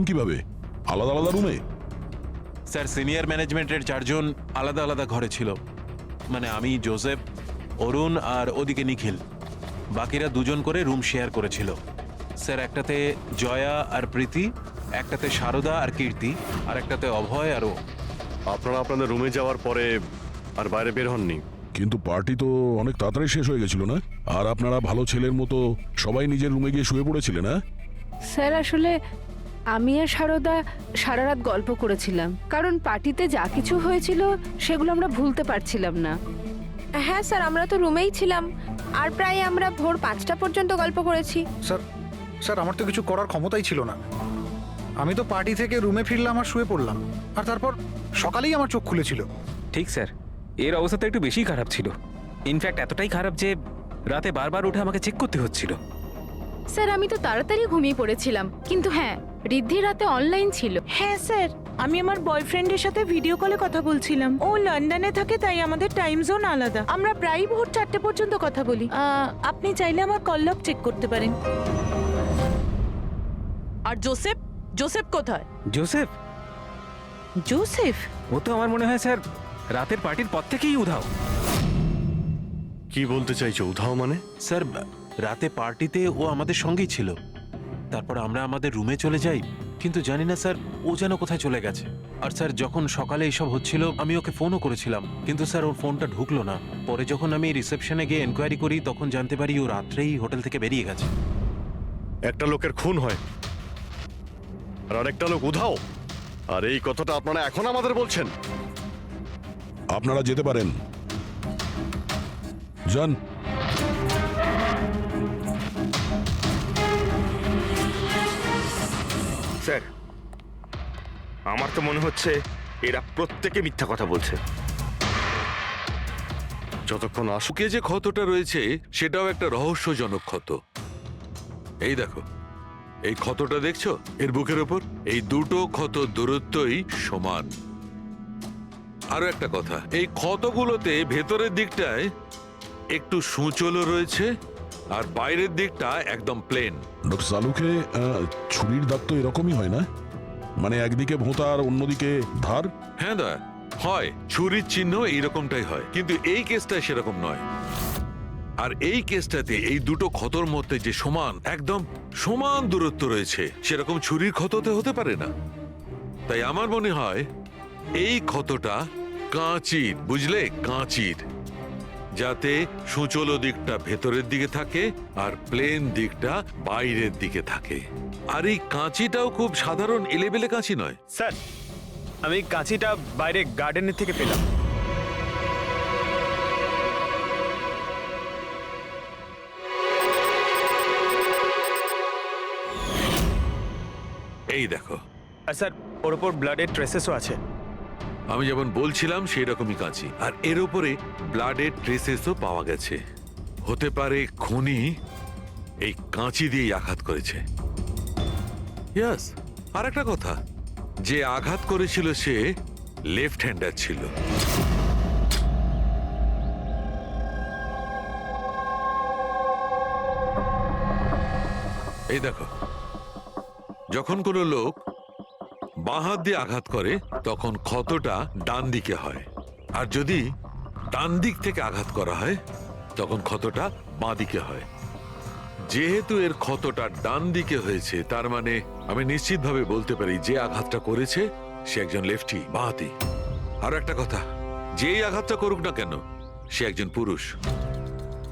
কিভাবে? আলাদা আলাদা রুমে? স্যার সিনিয়র ম্যানেজমেন্টের 4 জন আলাদা আলাদা ঘরে ছিল। মানে আমি, জোসেফ, অরুণ আর ওদিকে নিখিল। বাকিরা 2 জন করে রুম শেয়ার করেছিল। স্যার একটাতে জয়া আর প্রীতি, একটাতে শারদা আর কীর্তি, আর একটাতে অভয় আর ও। আপনারা আপনাদের রুমে যাওয়ার পরে আর বাইরে বের হননি? কিন্তু পার্টি তো অনেক তাড়াতাড়ি শেষ হয়ে গেছিল না? আর আপনারা ভালো ছেলের মতো সবাই নিজের রুমে গিয়ে শুয়ে পড়েছিলেন, না? স্যার আসলে আমি আর সারদা সারা রাত গল্প করেছিলাম, কারণ পার্টিতে যা কিছু হয়েছিল সেগুলো আমরা ভুলতে পারছিলাম না। হ্যাঁ স্যার, আমরা তো রুমেই ছিলাম আর প্রায় আমরা ভোর 5টা পর্যন্ত গল্প করেছি। স্যার আমার তো কিছু করার ক্ষমতাই ছিল না। আমি তো পার্টি থেকে রুমে ফিরলাম আর শুয়ে পড়লাম, আর তারপর সকালেই আমার চোখ খুলেছিল। ঠিক স্যার, এর অবস্থা তো একটু বেশি খারাপ ছিল। ইনফ্যাক্ট এতটাই খারাপ যে রাতে বারবার উঠে আমাকে চেক করতে হচ্ছিল। স্যার আমি তো তাড়াতাড়ি ঘুমিয়ে পড়েছিলাম, কিন্তু হ্যাঁ ঋদ্ধি রাতে অনলাইন ছিল। হ্যাঁ স্যার, আমি আমার বয়ফ্রেন্ডের সাথে ভিডিও কলে কথা বলছিলাম। ও লন্ডনে থাকে, তাই আমাদের টাইম জোন আলাদা। আমরা প্রায় ভোর 4টে পর্যন্ত কথা বলি। আপনি চাইলে আমার কল লগ চেক করতে পারেন। আর জোসেফ? জোসেফ কোথায়? জোসেফ? জোসেফ? ও তো আমার মনে হয় স্যার রাতের পার্টির পর থেকেই উধাও। কি বলতে চাইছো উধাও মানে? স্যার রাতে পার্টিতে ও আমাদের সঙ্গেই ছিল। তারপর আমরা আমাদের রুমে চলে যাই, কিন্তু জানি না স্যার ও যেন কোথায় চলে গেছে। আর স্যার যখন সকালে এসব হচ্ছিল আমি ওকে ফোনও করেছিলাম, কিন্তু স্যার ওর ফোনটা ঢুকলো না। পরে যখন আমি রিসেপশনে গিয়ে এনকোয়ারি করি তখন জানতে পারি ও রাত্রেই হোটেল থেকে বেরিয়ে গেছে। একটা লোকের খুন হয় আর আরেকটা লোক উধাও, আর এই কথাটা আপনারা এখন আমাদের বলছেন? আপনারা যেতে পারেন, যান। স্যার আমার তো মনে হচ্ছে এরা প্রত্যেকে মিথ্যা কথা বলছে। যতক্ষণ আসুক বুকে যে ক্ষতটা রয়েছে সেটাও একটা রহস্যজনক ক্ষত। এই দেখো, এই ক্ষতটা দেখছো এর বুকের ওপর? এই দুটো ক্ষত দূরত্বই সমান। আরো একটা কথা, এই ক্ষতগুলোতে ভেতরের দিকটায় একটু সূচলও রয়েছে আর বাইরের দিকটা একদম প্লেন। ডক্টর সালুকে ছুরির দাগ তো এরকমই হয় না? মানে একদিকে ভোঁতা আর অন্যদিকে ধার? হ্যাঁ দা, হয়, ছুরির চিহ্ন এইরকমটাই হয়, কিন্তু এই কেসটা সেরকম নয়। আর এই কেসটাতে এই দুটো ক্ষতর মধ্যে যে সমান, একদম সমান দূরত্ব রয়েছে, সেরকম ছুরির ক্ষততে হতে পারে না। তাই আমার মনে হয় এই ক্ষতটা কাঁচির, বুঝলে, কাঁচির, যাতে সূচল দিকটা ভেতরের দিকে থাকে আর প্লেন দিকটা বাইরের দিকে থাকে। আর এই কাঁচিটাও খুব সাধারণ এলেবেলে কাঁচি নয়। স্যার আমি কাঁচিটা বাইরে গার্ডেনের থেকে পেলাম। এই দেখো। আর স্যার ওর ওপর ব্লাডের ট্রেসেসও আছে। আমি যেমন বলছিলাম সেই রকমই কাঁচি, আর এর উপরে ব্লাডের ট্রেসেসও পাওয়া গেছে। হতে পারে খুনি এই কাঁচি দিয়েই আঘাত করেছে। ইয়াস, আর একটা কথা, যে আঘাত করেছিল সে লেফট হ্যান্ডার ছিল। এই দেখো, যখন কোনো লোক বাঁ হাত দিয়ে আঘাত করে তখন ক্ষতটা ডান দিকে হয়, আর যদি ডান দিক থেকে আঘাত করা হয় তখন ক্ষতটা বাঁ দিকে হয়। যেহেতু এর ক্ষতটা ডান দিকে হয়েছে, তার মানে আমি নিশ্চিতভাবে বলতে পারি যে আঘাতটা করেছে সে একজন লেফটি, বাঁহাতি। আর একটা কথা, যেই আঘাতটা করুক না কেন সে একজন পুরুষ,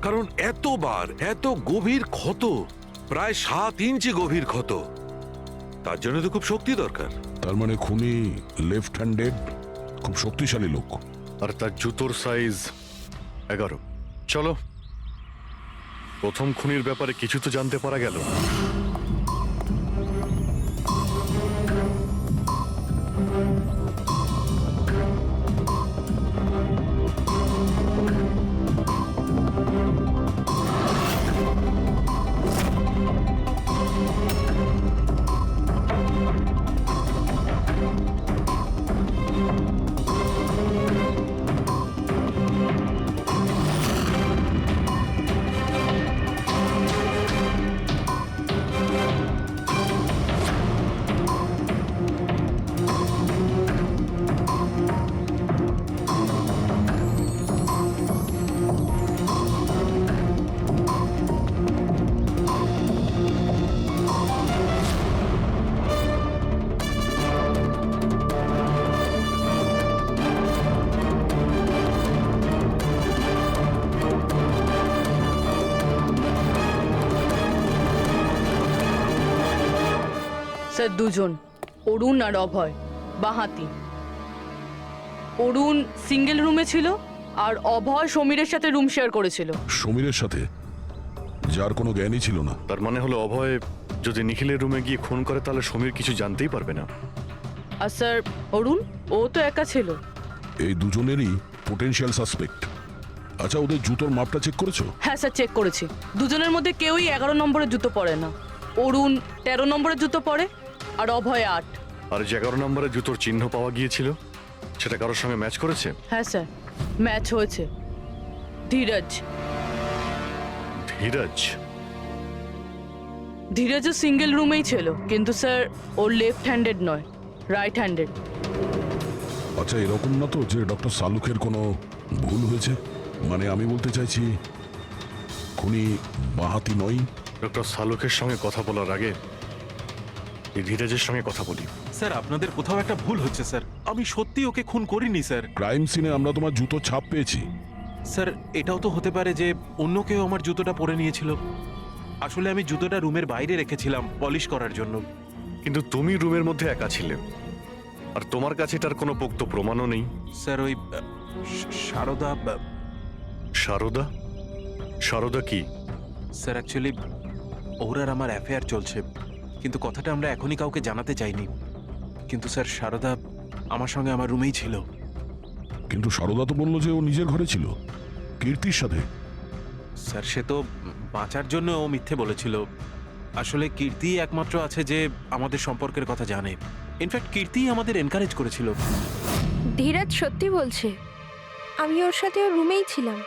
কারণ এতবার এত গভীর ক্ষত, প্রায় 7 ইঞ্চি গভীর ক্ষত, তার জন্য তো খুব শক্তি দরকার। তার মানে খুনি লেফট হ্যান্ডেড, খুব শক্তিশালী লোক। আর তার জুতোর সাইজ 11। চলো, প্রথম খুনির ব্যাপারে কিছু তো জানতে পারা গেল। স্যার দুজন, অরুণ আর অভয়, বাঁহাতি। অরুণ সিঙ্গেল রুমে ছিল আর অভয় সমীরের সাথে রুম শেয়ার করেছিল। সমীরের সাথে, যার কোনো জ্ঞানই ছিল না। তার মানে হলো অভয় যদি নিখিলের রুমে গিয়ে খুন করে তাহলে সমীর কিছু জানতেই পারবে না। আর স্যার অরুণ, ও তো একা ছিল। এই দুজনেরই পোটেনশিয়াল সাসপেক্ট। আচ্ছা, ওদের জুতোর মাপটা চেক করেছো? হ্যাঁ স্যার, চেক করেছি। দুজনের মধ্যে কেউই 11 নম্বরের জুতো পরে না। অরুণ 13 নম্বরের জুতো পরে আর অভয় 8। আর যে 11 নম্বরে জুতোর চিহ্ন পাওয়া গিয়েছিল সেটা কারোর সঙ্গে ম্যাচ করেছে? হ্যাঁ স্যার, ম্যাচ হয়েছে। ধীরজ। ধীরজ? ধীরজও সিঙ্গেল রুমেই ছিল, কিন্তু স্যার ওর লেফট হ্যান্ডেড নয়, রাইট হ্যান্ডেড। আচ্ছা, এরকম না তো যে ডক্টর সালুকের কোনো ভুল হয়েছে? মানে আমি বলতে চাইছি, খুনি বাঁহাতি নয়। ডক্টর সালুকের সঙ্গে কথা বলার আগে এই ধীরজের সঙ্গে কথা বলি। স্যার আপনাদের কোথাও একটা ভুল হচ্ছে স্যার। আমি সত্যি ওকে খুন করিনি স্যার। ক্রাইম সিনে আমরা তোমার জুতো ছাপ পেয়েছি। স্যার এটাও তো হতে পারে যে অন্য কেউ আমার জুতোটা পরে নিয়েছিল। আসলে আমি জুতোটা রুমের বাইরে রেখেছিলাম পলিশ করার জন্য। কিন্তু তুমি রুমের মধ্যে একা ছিলে আর তোমার কাছে তার কোনো পোক্ত প্রমাণও নেই। স্যার ওই সারদা। সারদা? সারদা কি? স্যার অ্যাকচুয়ালি ওর আর আমার অ্যাফেয়ার চলছে, কিন্তু কথাটা আমরা এখনই কাউকে জানাতে চাইনি। কিন্তু স্যার সারদা আমার সঙ্গে আমার রুমেই ছিল। কিন্তু সারদা তো বললো যে ও নিজের ঘরে ছিল কীর্তির সাথে। স্যার সে তো বাঁচার জন্য ও মিথ্যে বলেছিল। আসলে কীর্তি একমাত্র আছে যে আমাদের সম্পর্কের কথা জানে। ইনফ্যাক্ট কীর্তি আমাদের এনকারেজ করেছিল। ধীরাজ সত্যি বলছে, আমি ওর সাথে ওর রুমেই ছিলাম।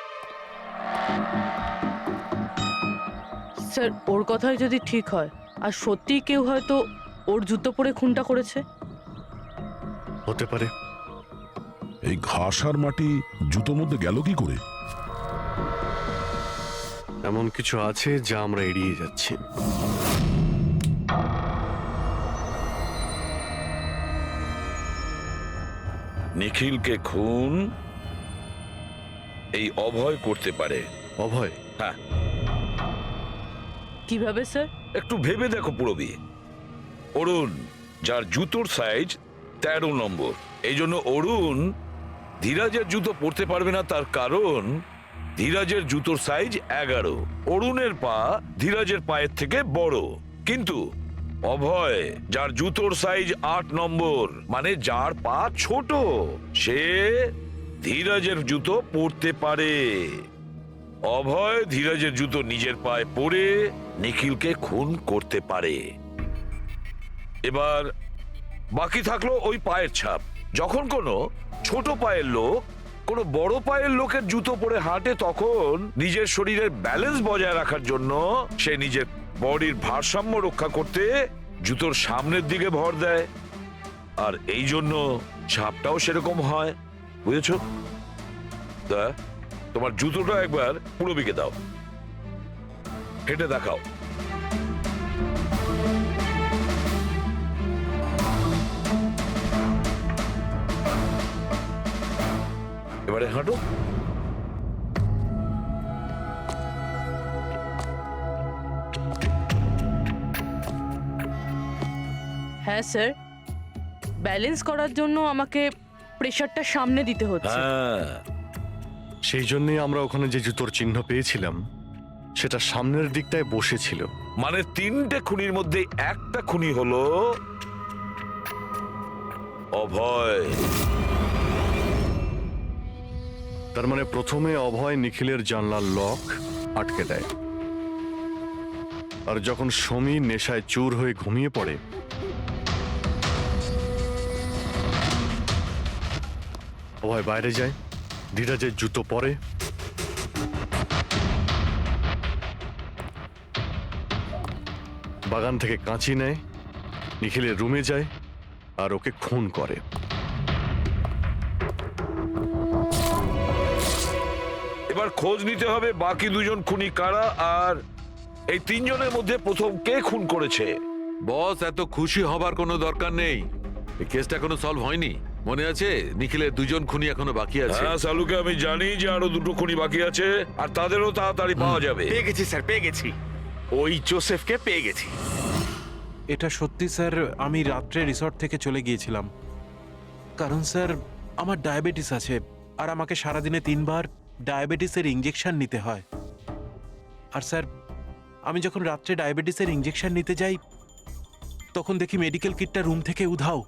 স্যার ওর কথাই যদি ঠিক হয় আর সত্যিই কেউ হয়তো ওর জুতো পরে খুনটা করেছে। হতে পারে। এই ঘাস আর মাটি জুতোর মধ্যে গেল কি করে? এমন কিছু আছে যা আমরা এড়িয়ে যাচ্ছি। নিখিলকে খুন এই অভয় করতে পারে। অভয়? হ্যাঁ। কিভাবে স্যার? একটু ভেবে দেখো পুরবি। অরুণ, যার জুতোর সাইজ 13 নম্বর, এই জন্য অরুণ ধীরাজের জুতো পরতে পারবে না। তার কারণ ধীরাজের জুতোর সাইজ 11। অরুণের পা ধীরাজের পায়ের থেকে বড়। কিন্তু অভয়, যার জুতোর সাইজ 8 নম্বর, মানে যার পা ছোট, সে ধীরাজের জুতো পরতে পারে। অভয় ধীরাজের জুতো নিজের পায়ে পরে নিখিলকে খুন করতে পারে। এবার বাকি থাকলো ওই পায়ের ছাপ। যখন কোনো ছোট পায়ের লোক কোনো বড় পায়ের লোকের জুতো পরে হাঁটে, তখন নিজের শরীরের ব্যালেন্স বজায় রাখার জন্য সে নিজের বডির ভারসাম্য রক্ষা করতে জুতোর সামনের দিকে ভর দেয়। আর এই জন্য ছাপটাও সেরকম হয়। বুঝেছ? তা তোমার জুতোটা একবার পুরবিকে দাও, হেঁটে দেখাও। এবারে হাঁটো। হ্যাঁ স্যার, ব্যালেন্স করার জন্য আমাকে প্রেসারটা সামনে দিতে হচ্ছে। হ্যাঁ, সেই জন্যই আমরা ওখানে যে জুতোর চিহ্ন পেয়েছিলাম সেটা সামনের দিকটায় বসেছিল। মানে 3টে খুনির মধ্যে একটা খুনি হলো অভয়। তার মানে প্রথমে অভয় নিখিলের জানলার লক আটকে দেয়, আর যখন সমীর নেশায় চুর হয়ে ঘুমিয়ে পড়ে অভয় বাইরে যায়, ধীরাজের জুতো পরে, বাগান থেকে কাঁচি নেয়, নিখিলের রুমে যায় আর ওকে খুন করে। এবার খোঁজ নিতে হবে বাকি 2জন খুনি কারা, আর এই 3জনের মধ্যে প্রথম কে খুন করেছে। বস, এত খুশি হবার কোনো দরকার নেই। এই কেসটা এখনো সলভ হয়নি। মনে আছে নিখিলের 2জন খুনি এখনো বাকি আছে। হ্যাঁ সালুকে আমি জানি যে আরো 2টো খুনি বাকি আছে, আর তাদেরও তাড়াতাড়ি পাওয়া যাবে। পেয়ে গেছি স্যার, পেয়ে গেছি। ওই জোসেফকে পেয়ে গেছি। এটা সত্যি স্যার, আমি রাত্রে রিসর্ট থেকে চলে গিয়েছিলাম। কারণ স্যার আমার ডায়াবেটিস আছে, আর আমাকে সারাদিনে 3 বার ডায়াবেটিসের ইঞ্জেকশন নিতে হয়। আর স্যার আমি যখন রাত্রে ডায়াবেটিসের ইঞ্জেকশন নিতে যাই, তখন দেখি মেডিকেল কিটটা রুম থেকে উধাও।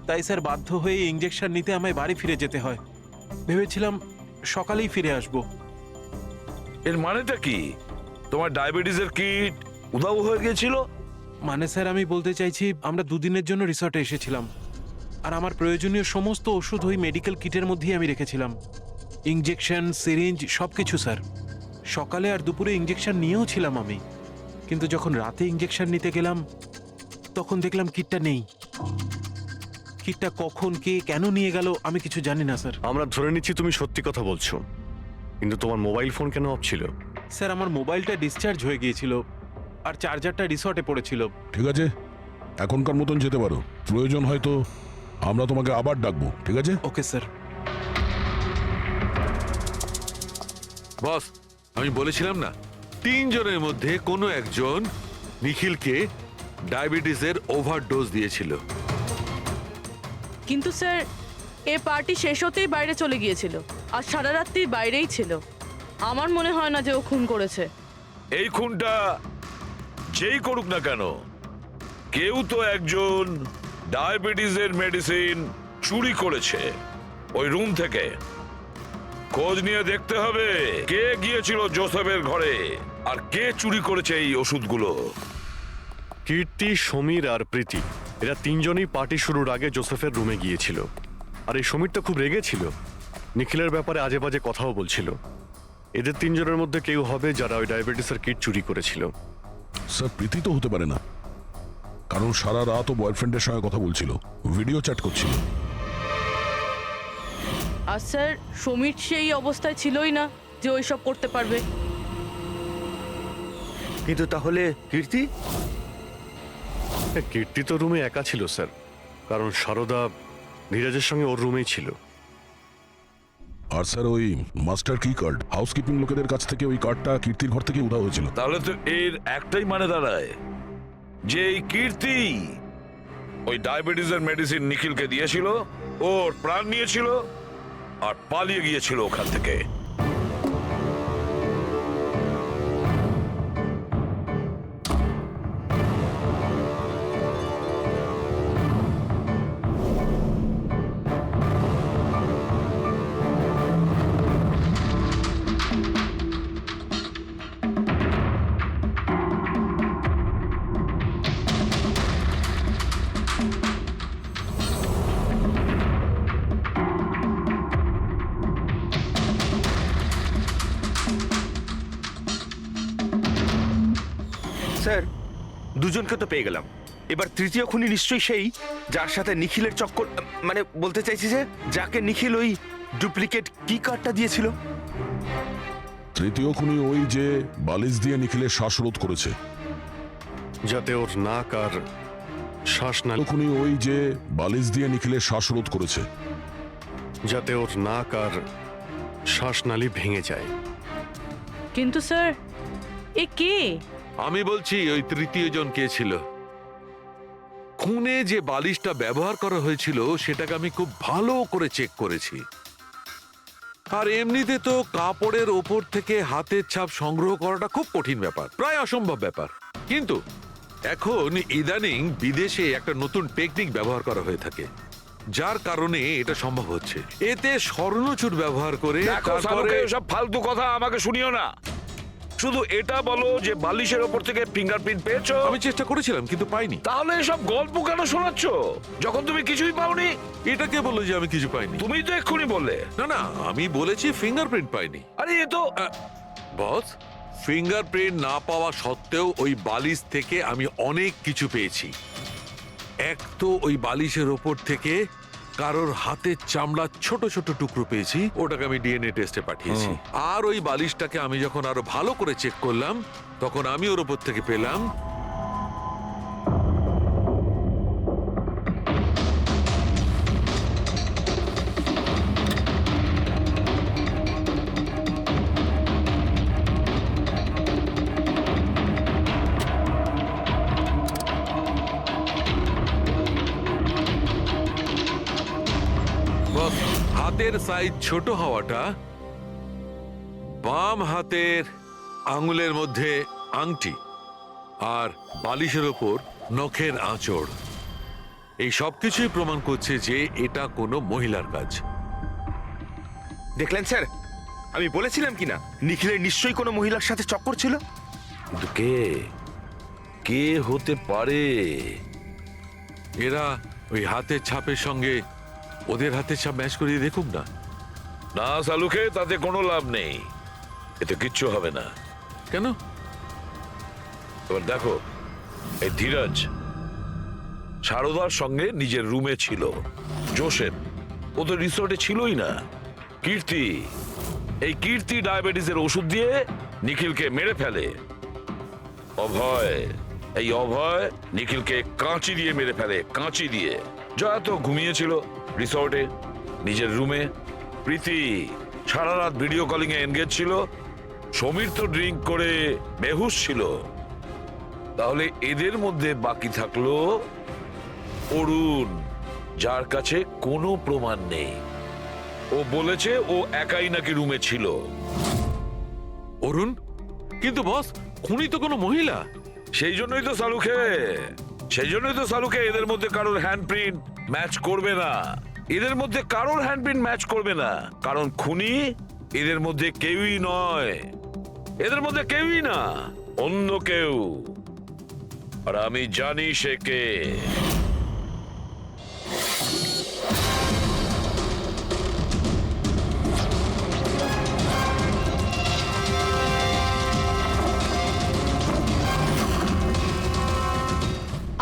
তাই স্যার বাধ্য হয়ে ইঞ্জেকশন নিতে আমায় বাড়ি ফিরে যেতে হয়। ভেবেছিলাম সকালেই ফিরে আসব। এর মানেটা কি? তোমার ডায়াবেটিসের কিট উধাও হয়ে গিয়েছিল? মানে স্যার আমি বলতে চাইছি, আমরা 2 দিনের জন্য রিসর্টে এসেছিলাম, আর আমার প্রয়োজনীয় সমস্ত ওষুধ ওই মেডিকেল কিটের মধ্যেই আমি রেখেছিলাম। ইঞ্জেকশন, সিরিঞ্জ সবকিছু স্যার। সকালে আর দুপুরে ইঞ্জেকশন নিয়েও ছিলাম আমি, কিন্তু যখন রাতে ইঞ্জেকশন নিতে গেলাম তখন দেখলাম কিটটা নেই। কিটটা কখন কে কেন নিয়ে গেল আমি কিছু জানি না স্যার। আমরা ধরে নিচ্ছি তুমি সত্যি কথা বলছো, কিন্তু তোমার মোবাইল ফোন কেন অফ ছিল? স্যার আমার মোবাইলটা ডিসচার্জ হয়ে গিয়েছিল, আর চার্জারটা রিসর্টে পড়েছিল। ঠিক আছে, এখনকার মতন যেতে পারো। প্রয়োজন হয়তো আমরা তোমাকে আবার ডাকবো, ঠিক আছে? Okay sir. বস, আমি বলেছিলাম না 3 জনের মধ্যে কোনো একজন নিখিলকে ডায়াবেটিসের ওভারডোজ দিয়েছিল। কিন্তু স্যার এ পার্টি শেষ হতেই বাইরে চলে গিয়েছিল, আর সারা রাত্রি বাইরেই ছিল। আমার মনে হয় না যে ও খুন করেছে। এই খুনটা যেই করুক না কেন, কেউ তো একজন ডায়াবেটিসের মেডিসিন চুরি করেছে ওই রুম থেকে। খোঁজ নিয়ে দেখতে হবে কে গিয়েছিল জোসেফের ঘরে, আর কে চুরি করেছে এই ওষুধগুলো। কীর্তি, সমীর আর প্রীতি এরা 3 জনই পার্টি শুরুর আগে জোসেফের রুমে গিয়েছিল। আর এই সমীরটা খুব রেগেছিল, নিখিলের ব্যাপারে আজে বাজে কথাও বলছিল। এদের 3 জনের মধ্যে কেউ হবে যারা ওই ডায়াবেটিসের কিট চুরি করেছিল। স্যার প্রীতি তো হতে পারে না, কারণ সারা রাত ও বয়ফ্রেন্ডের সঙ্গে কথা বলছিল, ভিডিও চ্যাট করছিল। আর স্যার সমীর সেই অবস্থায় ছিলই না যে ওইসব করতে পারবে। কিন্তু তাহলে কীর্তি? কীর্তি তো রুমে একা ছিল স্যার, কারণ সারদা ধীরাজের সঙ্গে ওর রুমেই ছিল। আর স্যার ওই মাস্টার কি কার্ড, হাউসকিপিং লোকেদের কাছ থেকে ওই কার্ডটা কীর্তির ঘর থেকে উধাও হয়েছিল। তাহলে তো এর একটাই মানে দাঁড়ায় যে এই কীর্তি ওই ডায়াবেটিসের মেডিসিন নিখিলকে দিয়েছিল, ওর প্রাণ নিয়েছিল আর পালিয়ে গিয়েছিল ওখান থেকে। স্যার, দুজনকে তো পেয়ে গেলাম। এবার তৃতীয় খুনি নিশ্চয়ই সেই যার সাথে নিখিলের চক্কর, মানে বলতে চাইছি যে যাকে নিখিল ওই ডুপ্লিকেট কি কার্ডটা দিয়েছিল। তৃতীয় খুনি ওই যে বালিশ দিয়ে নিখিলের শ্বাসরোধ করেছে, যাতে ওর নাক আর শ্বাসনালী খুনি ওই যে বালিশ দিয়ে নিখিলের শ্বাসরোধ করেছে, যাতে ওর নাক আর শ্বাসনালী ভেঙে যায়। কিন্তু স্যার এ কে? আমি বলছি ওই তৃতীয় জন কে ছিল। খুনে যে বালিশটা ব্যবহার করা হয়েছিল সেটাকে আমি খুব ভালো করে চেক করেছি। আর এমনিতে তো কাপড়ের ওপর থেকে হাতের ছাপ সংগ্রহ করাটা খুব কঠিন ব্যাপার, প্রায় অসম্ভব ব্যাপার। কিন্তু এখন ইদানিং বিদেশে একটা নতুন টেকনিক ব্যবহার করা হয়ে থাকে, যার কারণে এটা সম্ভব হচ্ছে। এতে স্বর্ণচুর ব্যবহার করে তারপরে সব ফালতু কথা আমাকে শুনিও না। শুধু এটা বলো যে বালিশের ওপর থেকে ফিঙ্গারপ্রিন্ট পেয়েছো। আমি চেষ্টা করেছিলাম কিন্তু পাইনি। তাহলে এসব গল্প কেন শোনাচ্ছ যখন তুমি কিছুই পাওনি? এটা কে বললো যে আমি কিছু পাইনি? তুমি তো এক্ষুনি বললে। না না, আমি বলেছি ফিঙ্গারপ্রিন্ট পাইনি। আরে এ তো বস, ফিঙ্গারপ্রিন্ট না পাওয়া সত্ত্বেও ওই বালিশ থেকে আমি অনেক কিছু পেয়েছি। এক তো ওই বালিশের ওপর থেকে কারোর হাতের চামড়ার ছোট ছোট টুকরো পেয়েছি, ওটাকে আমি ডিএনএ টেস্টে পাঠিয়েছি। আর ওই বালিশটাকে আমি যখন আরো ভালো করে চেক করলাম, তখন আমি ওর ওপর থেকে পেলাম হাতের সাইজ ছোট হওয়াটা, বাম হাতের আঙুলের মধ্যে আংটি আর বালিশের ওপর নখের আঁচড়, এই সব কিছুই প্রমাণ করছে যে এটা কোনো মহিলার কাজ। দেখলেন স্যার, আমি বলেছিলাম কি না নিখিলের নিশ্চয়ই কোনো মহিলার সাথে চক্কর ছিল। কিন্তু কে কে হতে পারে? এরা ওই হাতের ছাপের সঙ্গে ওদের হাতের ছাপ ম্যাচ করিয়ে দেখুক না। না সালুকে, তাতে কোনো লাভ নেই, এতে কিচ্ছু হবে না। কেন? এবার দেখো, এই ধীরাজ সারদার সঙ্গে নিজের রুমে ছিল, জোসেফ ও তো রিসোর্টে ছিলই না, কীর্তি, এই কীর্তি ডায়াবেটিসের ওষুধ দিয়ে নিখিলকে মেরে ফেলে, অভয়, এই অভয় নিখিলকে কাঁচি দিয়ে মেরে ফেলে, কাঁচি দিয়ে। জয়া তো ঘুমিয়েছিল রিসর্টে নিজের রুমে, প্রীতি সারা রাত ভিডিও কলিং এ এনগেজ ছিল, সমীর তো ড্রিঙ্ক করে বেহুশ ছিল। তাহলে এদের মধ্যে বাকি থাকলো অরুণ, যার কাছে কোনো প্রমাণ নেই। ও বলেছে ও একাই নাকি রুমে ছিল। অরুণ? কিন্তু বস, খুনি তো কোনো মহিলা। সেই জন্যই তো সালুকে এদের মধ্যে কারোর হ্যান্ডপ্রিন্ট ম্যাচ করবে না, এদের মধ্যে কারোর হ্যান্ডপ্রিন্ট ম্যাচ করবে না, কারণ খুনি এদের মধ্যে কেউই নয়, এদের মধ্যে কেউই না, অন্য কেউ। আর আমি জানি সে কে।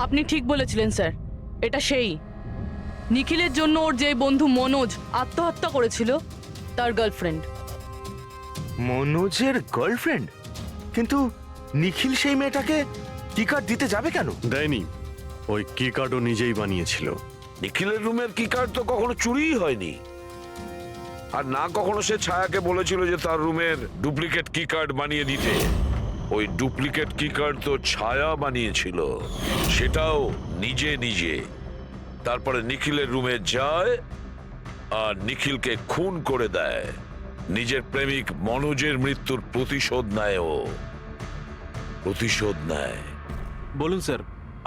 আপনি ঠিক বলেছিলেন স্যার, এটা সেই নিখিলের জন্য ওর যে বন্ধু মনোজ আত্মহত্যা করেছিল তার গার্লফ্রেন্ড। মনোজের গার্লফ্রেন্ড? কিন্তু নিখিল সেই মেয়েটাকে কি কার্ড দিতে যাবে কেন? দেয়নি, ওই কি কার্ডও নিজেই বানিয়েছিল। নিখিলের রুমের কি কার্ড তো কখনো চুরিই হয়নি, আর না কখনো সে ছায়াকে বলেছিল যে তার রুমের ডুপ্লিকেট কি কার্ড বানিয়ে দিতে। ওই ডুপ্লিকেট কি কার্ড তো ছায়া বানিয়েছিল, সেটাও নিজে নিজে। তারপরে নিখিলের রুমে যায় আর নিখিলকে খুন করে দেয়। নিজের প্রেমিক মনোজের মৃত্যুর প্রতিশোধ নেয়, ও প্রতিশোধ নেয়। বলুন স্যার,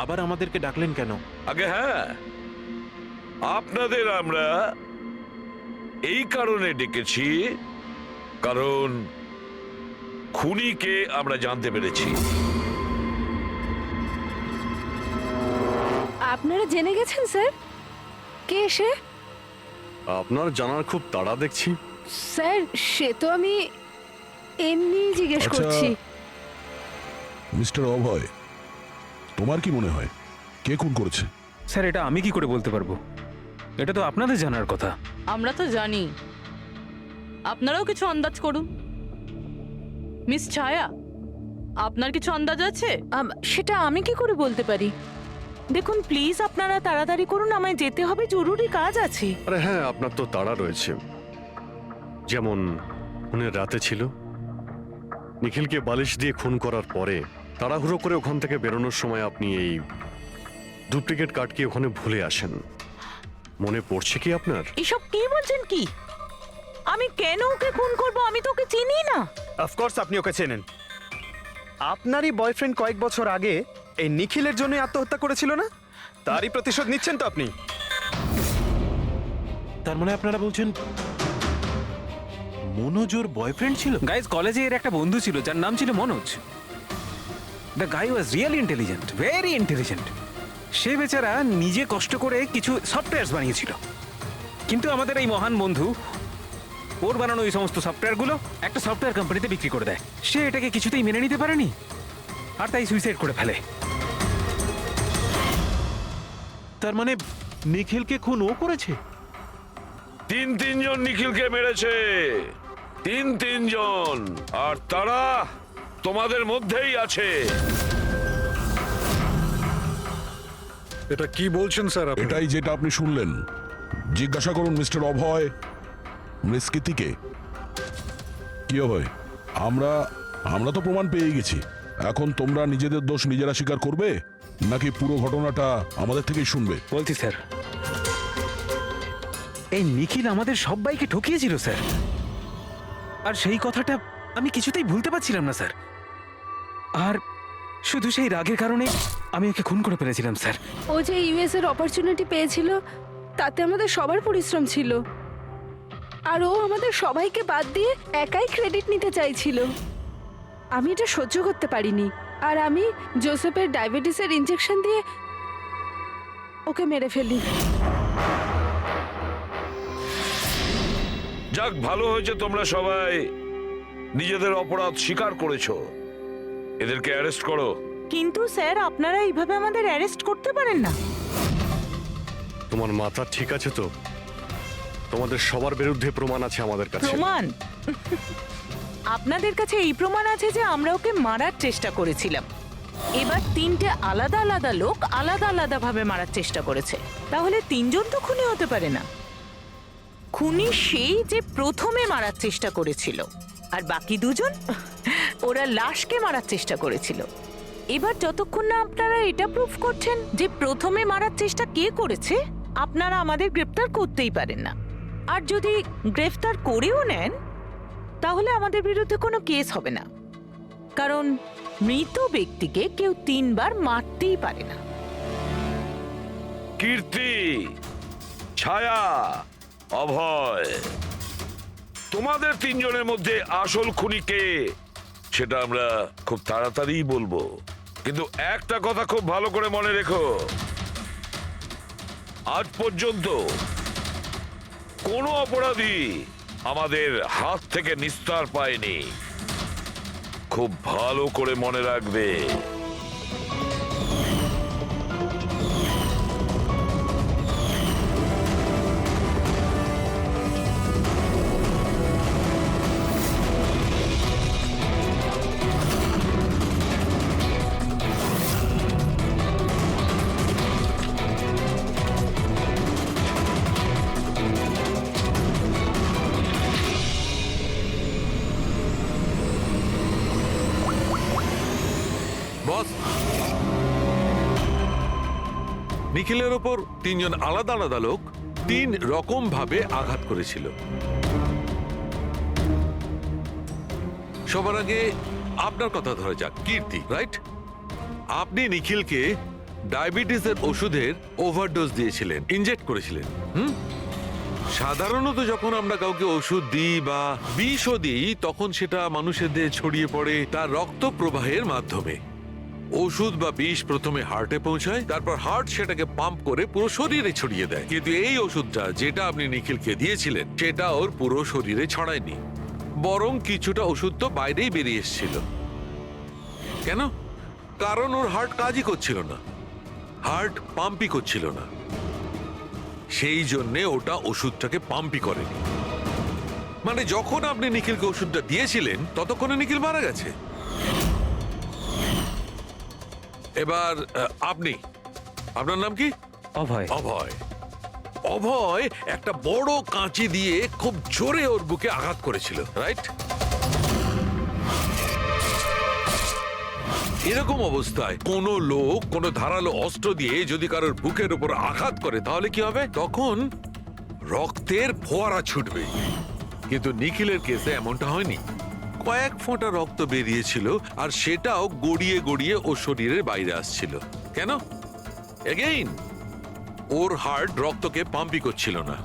আবার আমাদেরকে ডাকলেন কেন? আগে হ্যাঁ, আপনাদের আমরা এই কারণে ডেকেছি, কারণ খুনিকে আমরা জানতে পেরেছি। আপনারা জেনে গেছেন স্যার কে সে? আপনার জানার খুব তাড়া দেখছি। স্যার সে তো আমি এমনি জিজ্ঞেস আচ্ছা, করছি। মিস্টার অভয়, তোমার কি মনে হয় কে খুন করেছে? স্যার এটা আমি কি করে বলতে পারবো? এটা তো আপনাদের জানার কথা। আমরা তো জানি, আপনারাও কিছু আন্দাজ করুন। মিস ছায়া, আপনার কিছু আন্দাজ আছে? সেটা আমি কি করে বলতে পারি? দেখুন প্লিজ আপনারা তাড়াতাড়ি করুন, আমায় যেতে হবে, জরুরি কাজ আছে। আরে হ্যাঁ, আপনার তো তাড়া রয়েছে। যেমন খুনের রাতে ছিল, নিখিলকে বালিশ দিয়ে খুন করার পরে তাড়াহুড়ো করে ওখান থেকে বেরোনোর সময় আপনি এই ডুপ্লিকেট কার্ডকে ওখানে ভুলে আসেন। মনে পড়ছে কি আপনার? এসব কি বলছেন কি? আমি কেন ওকে খুন করব? আমি তো ওকে চিনি না। অফকোর্স আপনি ওকে চেনেন। আপনারই বয়ফ্রেন্ড কয়েক বছর আগে এই নিখিলের জন্য আত্মহত্যা করেছিল না? তারই প্রতিশোধ নিচ্ছেন তো আপনি? তার মানে আপনারা বলছেন মনোজ ওর বয়ফ্রেন্ড ছিল? গাইজ, কলেজে এর একটা বন্ধু ছিল যার নাম ছিল Manoj. The guy was really intelligent, very intelligent. সে বেচারা নিজে কষ্ট করে কিছু সফটওয়্যার বানিয়েছিল, কিন্তু আমাদের এই মহান বন্ধু ওর বানানো এই সমস্ত সফটওয়্যারগুলো একটা সফটওয়্যার কোম্পানিতে বিক্রি করে দেয়। সে এটাকে কিছুতেই মেনে নিতে পারেনি, আর তাই সুইসাইড করে ফেলে। তার মানে নিখিলকে খুন ও করেছে? তিনজন নিখিলকে মেরেছে, তিনজন, আর তারা তোমাদের মধ্যেই আছে। এটা কি বলছেন স্যার আপনি? এটাই যেটা আপনি শুনলেন। জিজ্ঞাসা করুন মিস্টার অভয়, মিস কীর্তিকে। কি অভয়, আমরা তো প্রমাণ পেয়ে গেছি। এখন তোমরা নিজেদের দোষ নিজেরা স্বীকার করবে, নাকি পুরো ঘটনাটা আমাদের থেকেই শুনবে? বলছি স্যার, এই নিখিল আমাদের সবাইকে ঠকিয়েছিল স্যার, আর সেই কথাটা আমি কিছুতেই ভুলতে পারছিলাম না স্যার। আর শুধু সেই রাগের কারণে আমি ওকে খুন করে ফেলেছিলাম স্যার। ও যে ইউএস এর অপরচুনিটি পেয়েছিল তাতে আমাদের সবার পরিশ্রম ছিল, আর ও আমাদের সবাইকে বাদ দিয়ে একাই ক্রেডিট নিতে চাইছিল। আমি এটা সহ্য করতে পারিনি, আর আমি জোসেফের ডায়াবেটিসের ইনজেকশন দিয়ে ওকে মেরে ফেলি। যাক, ভালো হয়েছে তোমরা সবাই নিজেদের অপরাধ স্বীকার করেছো। এদেরকে অ্যারেস্ট করো। কিন্তু স্যার আপনারা এইভাবে আমাদের অ্যারেস্ট করতে পারেন না। তোমার মাথা ঠিক আছে তো? তোমাদের সবার বিরুদ্ধে প্রমাণ আছে আমাদের কাছে। প্রমাণ? আপনাদের কাছে এই প্রমাণ আছে যে আমরা ওকে মারার চেষ্টা করেছিলাম। এবার তিনটে আলাদা আলাদা লোক আলাদা আলাদা ভাবে মারার চেষ্টা করেছে, তাহলে তিনজন তো খুনি হতে পারে না। খুনি সেই যে প্রথমে মারার চেষ্টা করেছিল, আর বাকি দুজন ওরা লাশকে মারার চেষ্টা করেছিল। এবার যতক্ষণ না আপনারা এটা প্রুফ করছেন যে প্রথমে মারার চেষ্টা কে করেছে, আপনারা আমাদের গ্রেফতার করতেই পারেন না। আর যদি গ্রেফতার করেও নেন তাহলে আমাদের বিরুদ্ধে কোনো কেস হবে না, কারণ মৃত ব্যক্তিকে কেউ 3 বার মারতেই পারে না। কীর্তি, ছায়া, অভয়, তোমাদের তিনজনের মধ্যে আসল খুনি কে সেটা আমরা খুব তাড়াতাড়ি বলবো। কিন্তু একটা কথা খুব ভালো করে মনে রেখো, আজ পর্যন্ত কোনো অপরাধী আমাদের হাত থেকে নিস্তার পায়নি। খুব ভালো করে মনে রাখবে। বস, নিখিলের ওপর তিনজন আলাদা আলাদা লোক 3 রকম ভাবে আঘাত করেছিল। সবার আগে আপনার কথা ধরা যাক, কীর্তি, রাইট? আপনি নিখিলকে ডায়াবেটিসের ওষুধের ওভারডোজ দিয়েছিলেন, ইনজেক্ট করেছিলেন। সাধারণত যখন আমরা কাউকে ওষুধ দিই বা বিষও দিই, তখন সেটা মানুষের দেহে ছড়িয়ে পড়ে তার রক্ত প্রবাহের মাধ্যমে। ওষুধ বা বিষ প্রথমে হার্টে পৌঁছায়, তারপর হার্ট সেটাকে পাম্প করে পুরো শরীরে ছড়িয়ে দেয়। কিন্তু এই ওষুধটা যেটা আপনি নিখিলকে দিয়েছিলেন সেটা ওর পুরো শরীরে ছড়ায়নি, বরং কিছুটা ওষুধ তো বাইরেই বেরিয়ে এসেছিল। কেন? কারণ ওর হার্ট কাজই করছিল না, হার্ট পাম্পই করছিল না, সেই জন্যে ওটা ওষুধটাকে পাম্পই করেনি। মানে যখন আপনি নিখিলকে ওষুধটা দিয়েছিলেন ততক্ষণে নিখিল মারা গেছে। এবার আপনি, আপনার নাম কি? অভয়। অভয়। অভয় একটা বড় কাঁচি দিয়ে খুব জোরে ওর বুকে আঘাত করেছিল, রাইট? এরকম অবস্থায় কোনো লোক কোনো ধারালো অস্ত্র দিয়ে যদি কারোর বুকের উপর আঘাত করে তাহলে কি হবে? তখন রক্তের ফোয়ারা ছুটবে। কিন্তু নিখিলের কেসে এমনটা হয়নি। কয়েক ফোঁটা রক্ত বেরিয়েছিল, আর সেটাও গড়িয়ে গড়িয়ে ওর শরীরের বাইরে আসছিল। কেন? এগেইন ওর হার্ট রক্তকে পাম্পই করছিল না।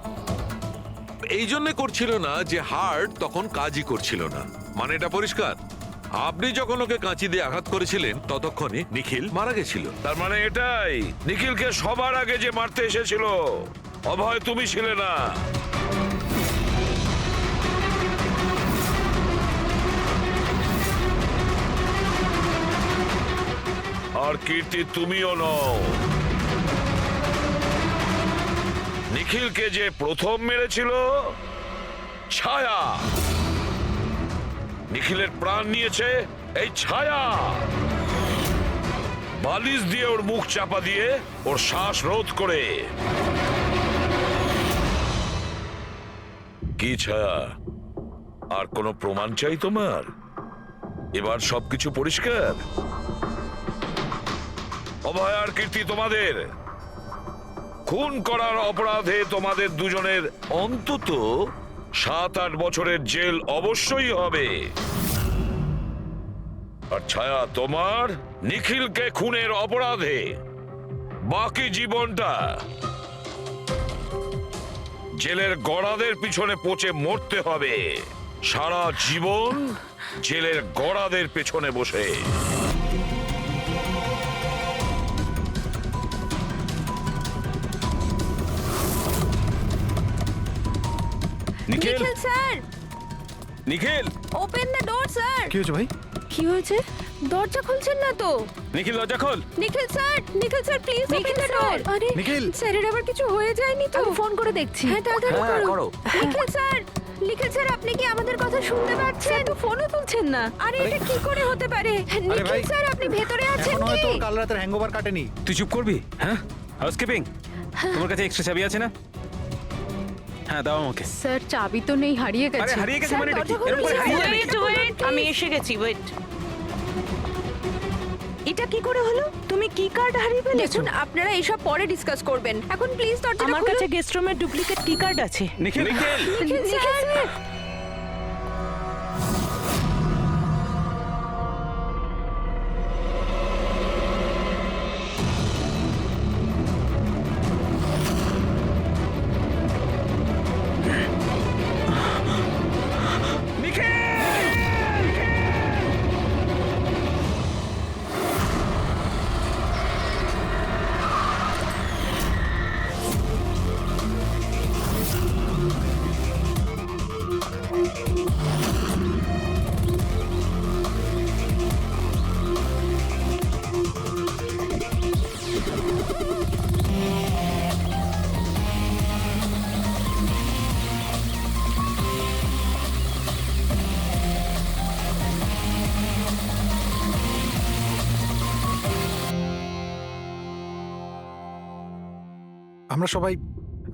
এই জন্য করছিল না যে হার্ট তখন কাজই করছিল না। মানে এটা পরিষ্কার, আপনি যখন ওকে কাঁচি দিয়ে আঘাত করেছিলেন ততক্ষণে নিখিল মারা গেছিল। তার মানে এটাই, নিখিলকে সবার আগে যে মারতে এসেছিল অভয় তুমি ছিলে না। আর কীর্তি তুমিও নও। নিখিলকে যে প্রথম মেরেছিল ছায়া। নিখিলের প্রাণ নিয়েছে এই ছায়া। বালিশ দিয়ে ওর মুখ চাপা দিয়ে ওর শ্বাস রোধ করে। কি ছায়া, আর কোনো প্রমাণ চাই তোমার? এবার সবকিছু পরিষ্কার। অভয় আর কীর্তি, তোমাদের খুন করার অপরাধে তোমাদের দুজনের অন্তত 7-8 বছরের জেল অবশ্যই হবে। আর ছায়া, তোমার নিখিলকে খুনের অপরাধে বাকি জীবনটা জেলের গড়াদের পিছনে পচে মরতে হবে, সারা জীবন জেলের গড়াদের পেছনে বসে। Nikhil Nikhil sir, Nikhil open the door sir. কি হয়েছে ভাই? কি হয়েছে? দরজা খুলছেন না তো? নিখিল দরজা খোল। Nikhil sir please open the door. আরে নিখিল! স্যারের আবার কিছু হয়ে যায়নি তো? আমি ফোন করে দেখছি। হ্যাঁ তাড়াতাড়ি করো। নিখিল স্যার আপনি কি আমাদের কথা শুনতে পাচ্ছেন? তো ফোনও তুলছেন না। আরে এটা কি করে হতে পারে? নিখিল ভাই, স্যার আপনি ভেতরে আছেন এখন হয়তো কি? কাল রাতের হ্যাংওভার কাটেনি। তুই চুপ করবি? হ্যাঁ, হাউসকিপিং, তোমার কাছে এক্সট্রা চাবি আছে না? হ্যাঁ, দাও আমাকে। স্যার চাবি তো নেই, হারিয়ে আরে গেছে। হারিয়ে গেছে স্যার, মানে এটা কি? দরজা খুলুন, এরকম করে হারিয়ে যাবে? ওয়েট, আমি এসে গেছি, ওয়েট। এটা কি করে হলো? তুমি কি কার্ড হারিয়ে ফেলেছো? দেখুন আপনারা এইসব পরে ডিসকাস করবেন, এখন প্লিজ দরজাটা আমার খুলুন। কাছে গেস্ট রুমের ডুপ্লিকেট কি কার্ড আছে। নিখিল, নিখিল স্যার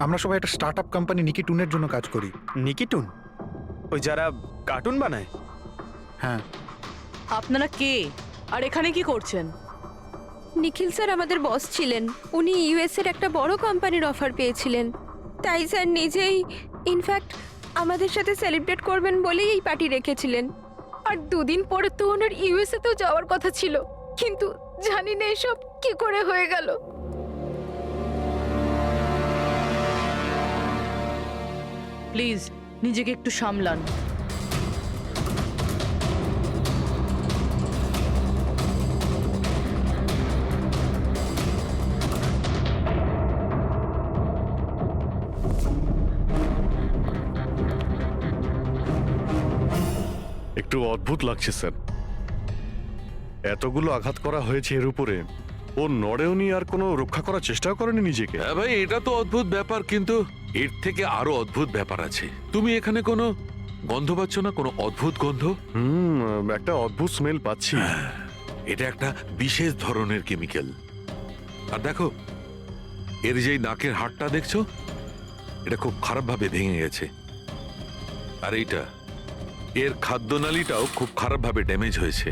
আমরা সবাই একটা স্টার্টআপ কোম্পানি নিকিটুনের জন্য কাজ করি। নিকিটুন? ওই যারা কার্টুন বানায়? হ্যাঁ। আপনারা কে আর এখানে কি করছেন? নিখিল স্যার আমাদের বস ছিলেন, উনি ইউএস এর একটা বড় কোম্পানির অফার পেয়েছিলেন, তাই স্যার নিজেই ইনফ্যাক্ট আমাদের সাথে সেলিব্রেট করবেন বলেই এই পার্টি রেখেছিলেন। আর দুদিন পরে তো ওনার ইউএসএ তেও যাওয়ার কথা ছিল, কিন্তু জানি না এসব কি করে হয়ে গেল। প্লিজ নিজেকে একটু সামলান। একটু অদ্ভুত লাগছে স্যার, এতগুলো আঘাত করা হয়েছে এর উপরে, ও নড়েওনি আর কোনো রক্ষা করার চেষ্টাও করেনি নিজেকে। হ্যাঁ ভাই, এটা তো অদ্ভুত ব্যাপার, কিন্তু এর থেকে আরো অদ্ভুত ব্যাপার আছে। তুমি এখানে কোনো গন্ধ পাচ্ছ না? কোনো অদ্ভুত গন্ধ? একটা অদ্ভুত স্মেল পাচ্ছি। এটা একটা বিশেষ ধরনের কেমিক্যাল। আর দেখো, এর যেই নাকের হাড়টা দেখছো, এটা খুব খারাপভাবে ভেঙে গেছে। আর এইটা, এর খাদ্যনালীটাও খুব খারাপভাবে ড্যামেজ হয়েছে।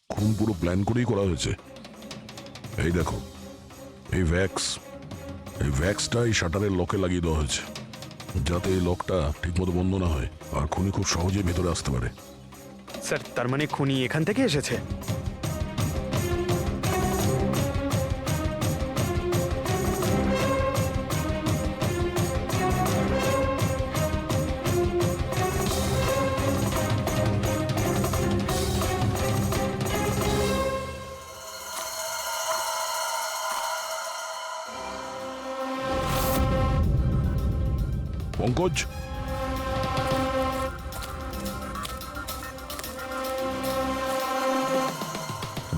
খুন পুরো প্ল্যান করেই করা হয়েছে। এই দেখো, এই ভ্যাক্সটা এই শাটারের লকে লাগিয়ে দেওয়া হয়েছে, যাতে এই লকটা ঠিকমতো বন্ধ না হয় আর খুনি খুব সহজে ভেতরে আসতে পারে। স্যার তার মানে খুনি এখান থেকে এসেছে? পঙ্কজ,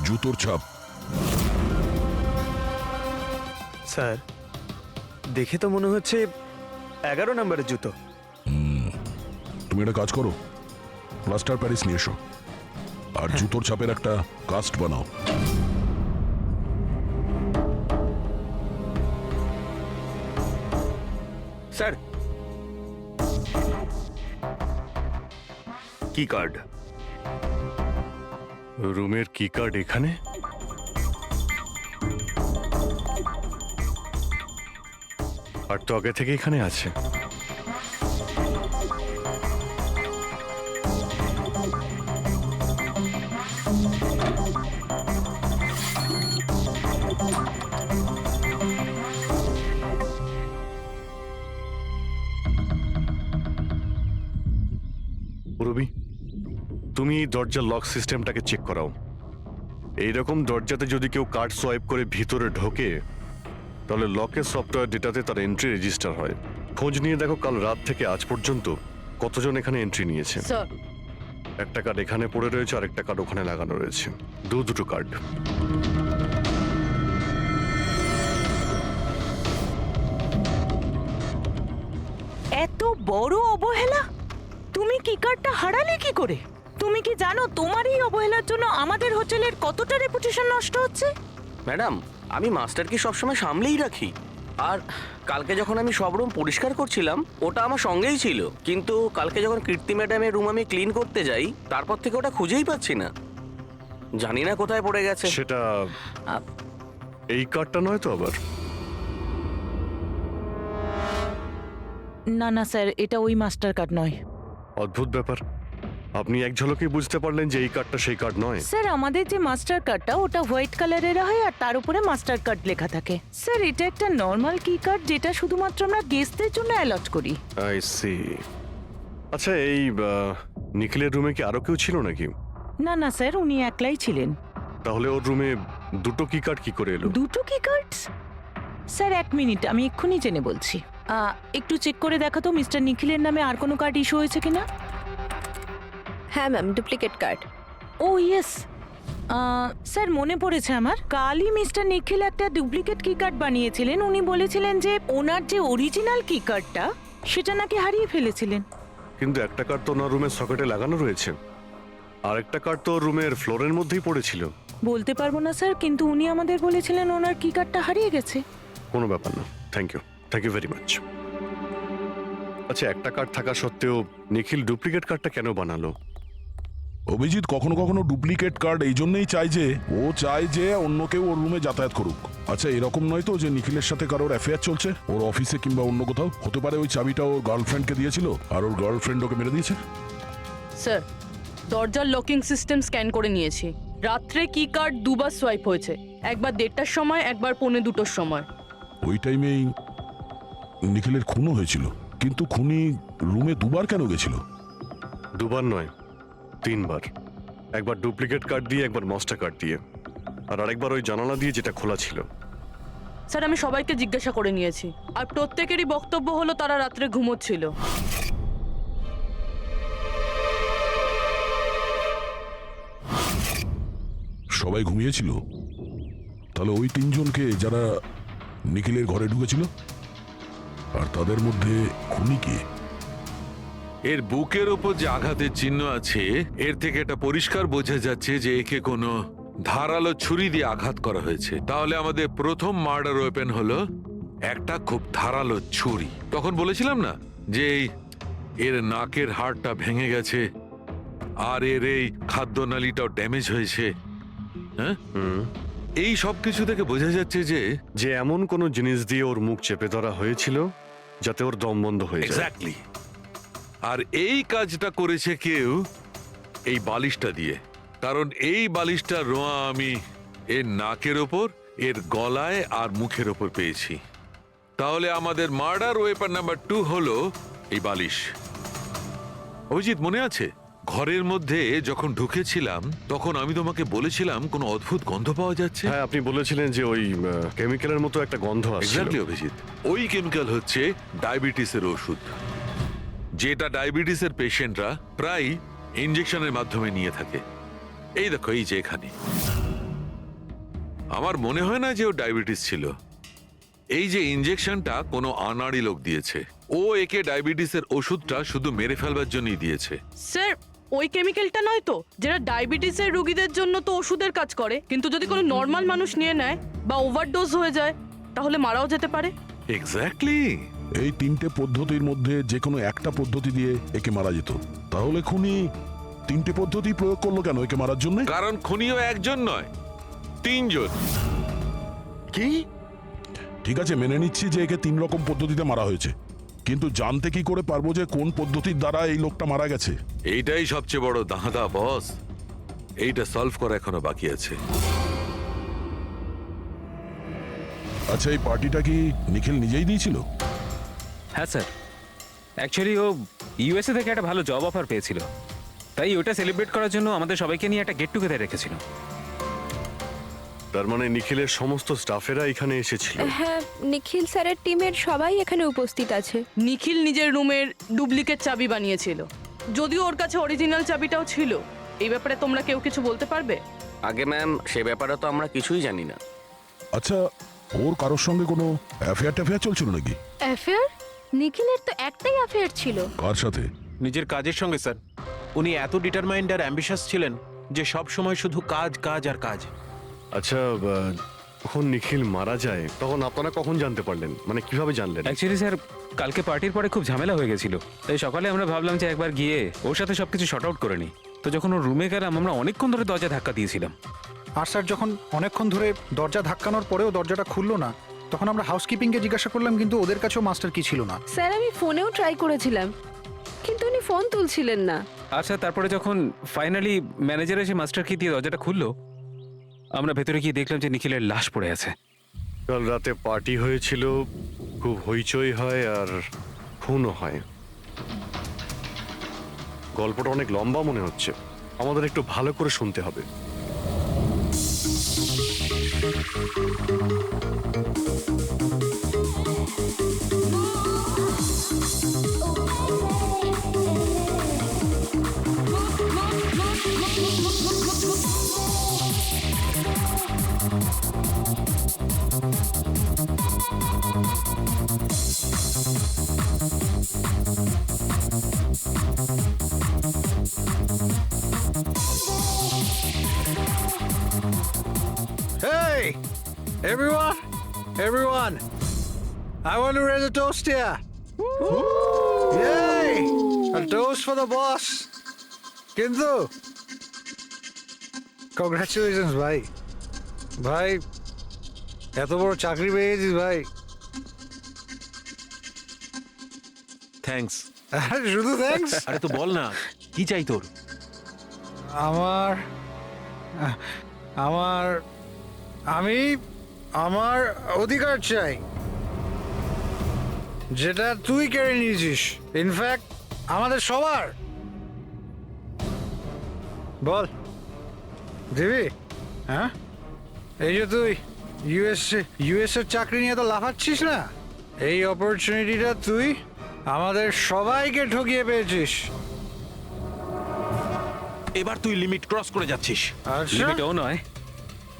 জুতোর ছাপ। স্যার দেখে তো মনে হচ্ছে 11 নম্বরের জুতো। তুমি একটা কাজ করো, প্লাস্টার প্যারিস নিয়ে এসো আর জুতোর ছাপের একটা কাস্ট বানাও। স্যার, কি কার্ড? রুমের কি কার্ড এখানে? আর তো আগে থেকে এখানে আছে। রবি, তুমি এই দরজার লক সিস্টেমটাকে চেক করাও। এইরকম দরজাতে যদি কেউ কার্ড সোয়াইপ করে ভিতরে ঢোকে, তাহলে লকের সফটওয়্যার ডেটাতে তার এন্ট্রি রেজিস্টার হয়। খোঁজ নিয়ে দেখো কাল রাত থেকে আজ পর্যন্ত কতজন এখানে এন্ট্রি নিয়েছে। স্যার, একটা কার্ড এখানে পড়ে রয়েছে আর একটা কার্ড ওখানে লাগানো রয়েছে, দুটো কার্ড। এত বড় অবহেলা! তুমি কি কার্ডটা হারালে কি করে? তুমি কি জানো তোমার এই অবহেলার জন্য আমাদের হোটেলের কতটা রেপুটেশন নষ্ট হচ্ছে? ম্যাডাম, আমি মাস্টারকে সবসময় সামলেই রাখি। আর কালকে যখন আমি সব রুম পরিষ্কার করছিলাম, ওটা আমার সঙ্গেই ছিল। কিন্তু কালকে যখন কীর্তি ম্যাডামের রুম আমি ক্লিন করতে যাই, তারপর থেকে ওটা খুঁজেই পাচ্ছি না। জানি না কোথায় পড়ে গেছে। সেটা এই কার্ডটা নয় তো আবার? না না স্যার, এটা ওই মাস্টার কার্ড নয়। অদ্ভুত ব্যাপার, আপনি এক ঝলকেই বুঝতে পারলেন যে এই কার্ডটা সেই কার্ড নয়। স্যার, আমাদের যে মাস্টার কার্ডটা ওটা হোয়াইট কালারের হয় আর তার উপরে মাস্টার কার্ড লেখা থাকে। স্যার, এটা একটা নর্মাল কি কার্ড যেটা শুধুমাত্র আমরা গেস্টদের জন্য অ্যালট করি। I see. আচ্ছা, এই নিখিলের রুমে কি আরো কেউ ছিল নাকি? না না স্যার, উনি একলাই ছিলেন। তাহলে ওর রুমে দুটো কি কার্ড কি করে এলো? দুটো কি কার্ডস? স্যার, 1 মিনিট, আমি এক্ষুনি জেনে বলছি। একটু চেক করে দেখাতো মিস্টার নিখিলের নামে আর কোনো কার্ড ইস্যু হয়েছে কিনা। হ্যাঁ ম্যাম, ডুপ্লিকেট কার্ড। ও ইয়েস, স্যার মনে পড়েছে আমার। কালই মিস্টার নিখিল একটা ডুপ্লিকেট কি কার্ড বানিয়েছিলেন। উনি বলেছিলেন যে ওনার যে অরিজিনাল কি কার্ডটা সেটা নাকি হারিয়ে ফেলেছিলেন। কিন্তু একটা কার্ড তো ওনার রুমের সকেটে লাগানো রয়েছে, আর একটা কার্ড তো রুমের ফ্লোরের মধ্যেই পড়েছিল। বলতে পারবো না স্যার, কিন্তু উনি আমাদের বলেছিলেন ওনার কি কার্ডটা হারিয়ে গেছে। কোনো ব্যাপার না, থ্যাংক ইউ ভেরি মাচ। আচ্ছা, একটা কার্ড থাকা সত্ত্বেও নিখিল ডুপ্লিকেট কার্ডটা কেন বানালো? অভিজিৎ কখনো কখনো ডুপ্লিকেট কার্ড এই জন্যই চায় যে ও চায় যে অন্য কেউ ওর রুমে যাতায়াত করুক। আচ্ছা, এরকম নয় তো যে নিখিলের সাথে কারোর অ্যাফেয়ার চলছে ওর অফিসে কিংবা অন্য কোথাও? হতে পারে ওই চাবিটা ওর গার্লফ্রেন্ডকে দিয়েছিল আর ওর গার্লফ্রেন্ড ওকে মেরে দিয়েছে। স্যার, দরজার লকিং সিস্টেম স্ক্যান করে নিয়েছি। রাত্রে কি কার্ড দুবার সোয়াইপ হয়েছে, একবার 1:30টার সময়, একবার 1:45টার সময়। ওই টাইমেই নিখিলের খুনও হয়েছিল, কিন্তু খুনি রুমে দুবার কেন গেছিল? দুবার নয়, 3 বার। একবার ডুপ্লিকেট কার্ড দিয়ে, একবার মাস্টার কার্ড দিয়ে, আর আরেকবার ওই জানালা দিয়ে যেটা খোলা ছিল। স্যার, আমি সবাইকে জিজ্ঞাসা করে নিয়েছি, আর প্রত্যেকেরই বক্তব্য হলো তারা রাত্রে ঘুমোচ্ছিল। সবাই ঘুমিয়েছিল? তাহলে ওই 3 জনকে যারা নিখিলের ঘরে ঢুকেছিল, আর তাদের মধ্যে খুনি কে? এর বুকের ওপর যে আঘাতের চিহ্ন আছে, এর থেকে এটা পরিষ্কার বোঝা যাচ্ছে যে একে কোনো ধারালো ছুরি দিয়ে আঘাত করা হয়েছে। তাহলে আমাদের প্রথম মার্ডার ওয়েপেন হলো একটা খুব ধারালো ছুরি। তখন বলেছিলাম না যে এর নাকের হাড়টা ভেঙে গেছে আর এর এই খাদ্যনালীটাও ড্যামেজ হয়েছে। হ্যাঁ, এই সব কিছু থেকে বোঝা যাচ্ছে যে এমন কোনো জিনিস দিয়ে ওর মুখ চেপে ধরা হয়েছিল যাতে ওর দম বন্ধ হয়ে যায়। এক্স্যাক্টলি। আর এই কাজটা করেছে কেউ এই বালিশটা দিয়ে, কারণ এই বালিশটা রোয়া আমি এর নাকের ওপর, এর গলায় আর মুখের ওপর পেয়েছি। তাহলে আমাদের মার্ডার ওয়েপন নাম্বার 2 হলো এই বালিশ। অভিজিৎ, মনে আছে ঘরের মধ্যে যখন ঢুকেছিলাম তখন আমি তোমাকে বলেছিলাম কোনো অদ্ভুত গন্ধ পাওয়া যাচ্ছে? হ্যাঁ, আপনি বলেছিলেন যে ওই কেমিক্যালের মতো একটা গন্ধ আসছে। এক্স্যাক্টলি অভিজিৎ, ওই কেমিক্যাল হচ্ছে ডায়াবেটিসের ওষুধ, যেটা ডায়াবেটিসের পেশেন্টরা প্রায় ইনজেকশনের মাধ্যমে নিয়ে থাকে। এই দেখো, এই যে এখানে। আমার মনে হয় না যে ও ডায়াবেটিস ছিল। এই যে ইনজেকশনটা কোনো আনাড়ি লোক দিয়েছে। ও একে ডায়াবেটিসের ওষুধটা শুধু মেরে ফেলবার জন্যই দিয়েছে। স্যার ওই কেমিক্যালটা নয় তো, যেটা ডায়াবেটিসের রোগীদের জন্য তো ওষুধের কাজ করে, কিন্তু যদি কোনো নর্মাল মানুষ নিয়ে নেয় বা ওভারডোজ হয়ে যায় তাহলে মারাও যেতে পারে। এক্স্যাক্টলি। এই 3টে পদ্ধতির মধ্যে যে কোনো একটা পদ্ধতি দিয়ে একে মারা যেত। তাহলে খুনি 3টে পদ্ধতি প্রয়োগ করলো কেন একে মারার জন্য? কারণ খুনিও একজন নয়, 3 জন। কি? ঠিক আছে, মেনে নিচ্ছি যে একে 3 রকম পদ্ধতিতে মারা হয়েছে, কিন্তু জানতে কি করে পারবো যে কোন পদ্ধতির দ্বারা এই লোকটা মারা গেছে? এইটাই সবচেয়ে বড় দাঁদা বস, এইটা সলভ করা এখনো বাকি আছে। আচ্ছা, এই পার্টিটা কি নিখিল নিজেই দিয়েছিল? হ্যাঁ স্যার, অ্যাকচুয়ালি ও ইউএসএ থেকে একটা ভালো জব অফার পেয়েছিল, তাই ওটা সেলিব্রেট করার জন্য আমাদের সবাইকে নিয়ে একটা গেট টুগেদার রেখেছিল। তার মানে নিখিলের সমস্ত স্টাফেরা এখানে এসেছিল। হ্যাঁ, নিখিল স্যারের টিমের সবাই এখানে উপস্থিত আছে। নিখিল নিজের রুমের ডুপ্লিকেট চাবি বানিয়েছিল, যদিও ওর কাছে অরিজিনাল চাবিটাও ছিল। এই ব্যাপারে তোমরা কেউ কিছু বলতে পারবে? আগে ম্যাম, সে ব্যাপারে তো আমরা কিছুই জানি না। আচ্ছা, ওর কারোর সঙ্গে কোনো অ্যাফেয়ার চলছিল নাকি? অ্যাফেয়ার? নিখিলের তো একটাই অ্যাফেয়ার ছিল। কার সাথে? নিজের কাজের সঙ্গে স্যার। উনি এত ডিটারমাইন্ড আর অ্যাম্বিশাস ছিলেন যে সব সময় শুধু কাজ কাজ আর কাজ। আচ্ছা, যখন নিখিল মারা যায় তখন আপনারা কখন জানতে পারলেন, মানে কিভাবে জানলেন? অ্যাকচুয়ালি স্যার, কালকে পার্টির পরে খুব ঝামেলা হয়ে গেছিল, তাই সকালে আমরা ভাবলাম যে একবার গিয়ে ওর সাথে সবকিছু শর্ট আউট করে নিই। তো যখন ওর রুমে গেলাম, আমরা অনেকক্ষণ ধরে দরজা ধাক্কা দিয়েছিলাম। আর স্যার, যখন অনেকক্ষণ ধরে দরজা ধাক্কানোর পরেও দরজাটা খুললো না, তখন আমরা হাউসকিপিংকে জিজ্ঞাসা করলাম, কিন্তু ওদের কাছেও মাস্টার কি ছিল না। স্যার, আমি ফোনেও ট্রাই করেছিলাম, কিন্তু উনি ফোন তুলছিলেন না। আচ্ছা, তারপরে যখন ফাইনালি ম্যানেজার এসে মাস্টার কি দিয়ে দরজাটা খুললো, আমরা ভেতরে গিয়ে দেখলাম যে নিখিলের লাশ পড়ে আছে। কাল রাতে পার্টি হয়েছিল, খুব হইচই হয় আর খুনও হয়। গল্পটা অনেক লম্বা মনে হচ্ছে, আমাদের একটু ভালো করে শুনতে হবে। Hey, everyone, I want to raise a toast here. Yay! A toast for the boss. কিন্তু কংগ্রাচুলেশনস ভাই, ভাই এত বড় চাকরি পেয়েছিস ভাই। থ্যাঙ্কস। শুধু থ্যাঙ্কস? আরে তো বল না, কি চাই তোর? আমার আমার আমি আমার অধিকার চাই, যেটা তুই কেড়ে নিয়েছিস, ইনফ্যাক্ট আমাদের সবার। বল দিবি? হ্যাঁ, এই যে তুই ইউএস এর চাকরি নিয়ে তো লাফাচ্ছিস না, এই অপরচুনিটিটা তুই আমাদের সবাইকে ঠকিয়ে পেয়েছিস। এবার তুই লিমিট ক্রস করে যাচ্ছিস। লিমিটও নয়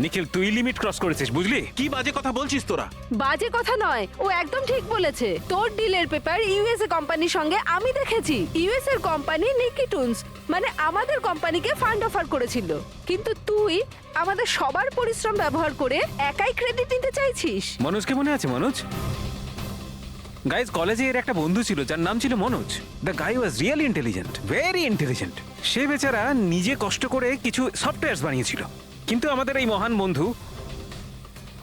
নিখিল, তুই লিমিট ক্রস করেছিস, বুঝলি? কি বাজে কথা বলছিস তোরা? বাজে কথা নয়, ও একদম ঠিক বলেছে। তোর ডিলের পেপার ইউএসএ কোম্পানির সঙ্গে আমি দেখেছি। ইউএস এর কোম্পানি নিকিটুনস মানে আমাদের কোম্পানিকে ফান্ড অফার করেছিল, কিন্তু তুই আমাদের সবার পরিশ্রম ব্যবহার করে একাই ক্রেডিট নিতে চাইছিস। মনোজকে মনে আছে? মনোজ গাইজ, কলেজে এর একটা বন্ধু ছিল যার নাম ছিল Manoj. The guy was really intelligent, very intelligent. সে বেচারা নিজে কষ্ট করে কিছু সফটওয়্যার বানিয়েছিল, কিন্তু আমাদের এই মহান বন্ধু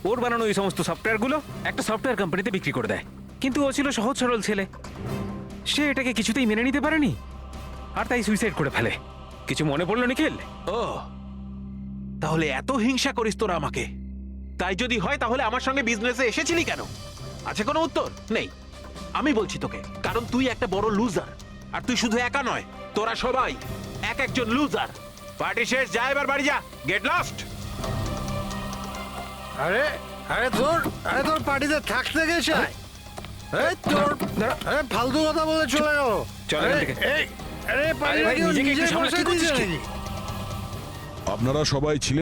ওর বানানো এই সমস্ত সফটওয়্যারগুলো একটা সফটওয়্যার কোম্পানিতে বিক্রি করে দেয়। কিন্তু ও ছিল সহজ সরল ছেলে, সে এটাকে কিছুতেই মেনে নিতে পারেনি আর তাই সুইসাইড করে ফেলে। কিছু মনে পড়লো নিখিল? ও, তাহলে এত হিংসা করিস তোরা আমাকে? তাই যদি হয় তাহলে আমার সঙ্গে বিজনেসে এসেছিলি কেন? আছে কোনো উত্তর নেই? আমি বলছি তোকে, কারণ তুই একটা বড় লুজার। আর তুই শুধু একা নয়, তোরা সবাই এক একজন লুজার। পার্টি শেষ, যা এবার বাড়ি যা, গেট লস্ট। আরে আরে তোর পার্টিতে থাকতে গেছে, এই তোর আরে ফালতু কথা বলে চলে গেল। চল এখান থেকে। আরে পার্টিটা নিজেকে একটু সামলাতে বসে দিয়েছে করছিস কি? নাকি? আপনারা সবাই ছিলেন